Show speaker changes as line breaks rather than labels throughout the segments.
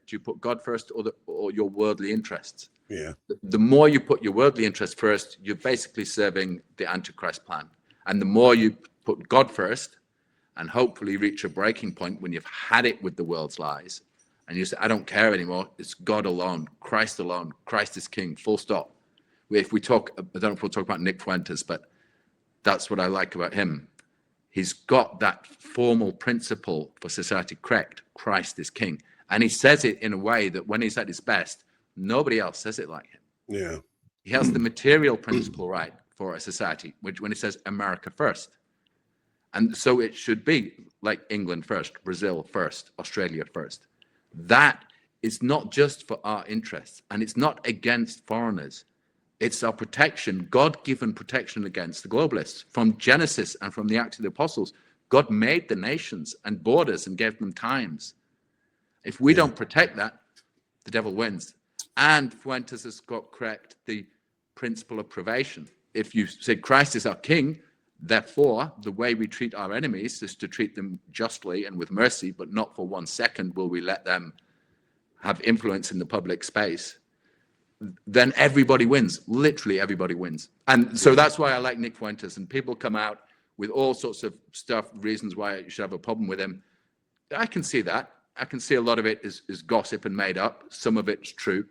Do you put God first or your worldly interests?
Yeah.
The more you put your worldly interests first, you're basically serving the Antichrist plan. And the more you put God first and hopefully reach a breaking point when you've had it with the world's lies and you say, I don't care anymore. It's God alone, Christ alone. Christ is king, full stop. If we talk, I don't know if we'll talk about Nick Fuentes, but that's what I like about him. He's got that formal principle for society correct. Christ is king. And he says it in a way that when he's at his best, nobody else says it like him.
Yeah.
He has the material principle right for a society, which when he says America first. And so it should be like England first, Brazil first, Australia first. That is not just for our interests, and it's not against foreigners. It's our protection, God-given protection against the globalists. From Genesis and from the Acts of the Apostles, God made the nations and borders and gave them times. If we don't protect that, the devil wins. And Fuentes has got correct the principle of privation. If you say Christ is our king, therefore, the way we treat our enemies is to treat them justly and with mercy, but not for 1 second will we let them have influence in the public space. Then everybody wins. Literally everybody wins. And so that's why I like Nick Fuentes. And people come out with all sorts of stuff, reasons why you should have a problem with him. I can see that. I can see a lot of it is gossip and made up. Some of it's true.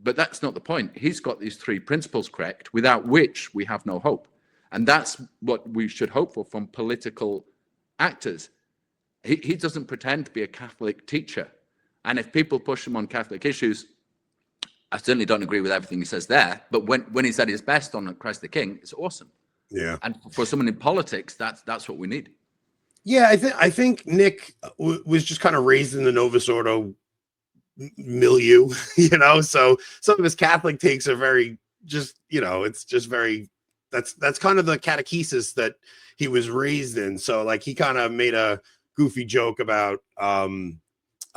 But that's not the point. He's got these 3 principles correct, without which we have no hope. And that's what we should hope for from political actors. He doesn't pretend to be a Catholic teacher. And if people push him on Catholic issues, I certainly don't agree with everything he says there, but when he's at his best on Christ the King, it's awesome.
Yeah.
And for someone in politics, that's what we need.
Yeah, I think Nick was just kind of raised in the Novus Ordo milieu, you know. So some of his Catholic takes are very just, you know, it's just very that's kind of the catechesis that he was raised in. So like he kind of made a goofy joke about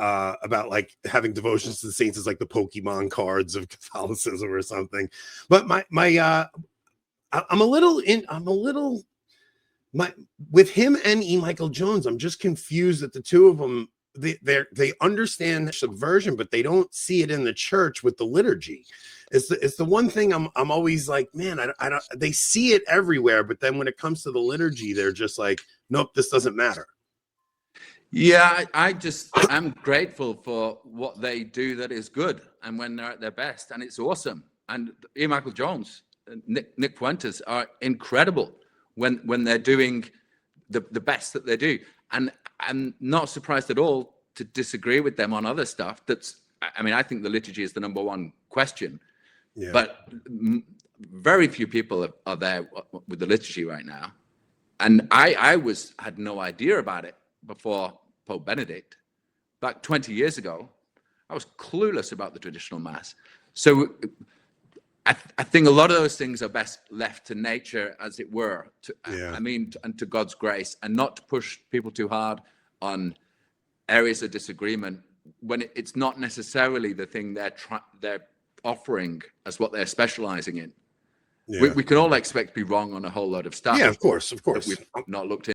like having devotions to the saints as like the Pokemon cards of Catholicism or something. But I'm a little with him and E. Michael Jones, I'm just confused that the two of them, they understand subversion, but they don't see it in the church with the liturgy. It's the one thing I'm always like, man, I don't, they see it everywhere, but then when it comes to the liturgy, they're just like, nope, this doesn't matter.
Yeah, I'm grateful for what they do that is good, and when they're at their best, and it's awesome. And E. Michael Jones, Nick Fuentes are incredible when they're doing the best that they do. And I'm not surprised at all to disagree with them on other stuff. I think the liturgy is the number one question, but very few people are there with the liturgy right now. And I had no idea about it before Pope Benedict. Back 20 years ago, I was clueless about the traditional mass. So I think a lot of those things are best left to nature, as it were, and to God's grace, and not to push people too hard on areas of disagreement when it's not necessarily the thing they're offering as what they're specializing in. We can all expect to be wrong on a whole lot of stuff.
Yeah, of course.
That we've not looked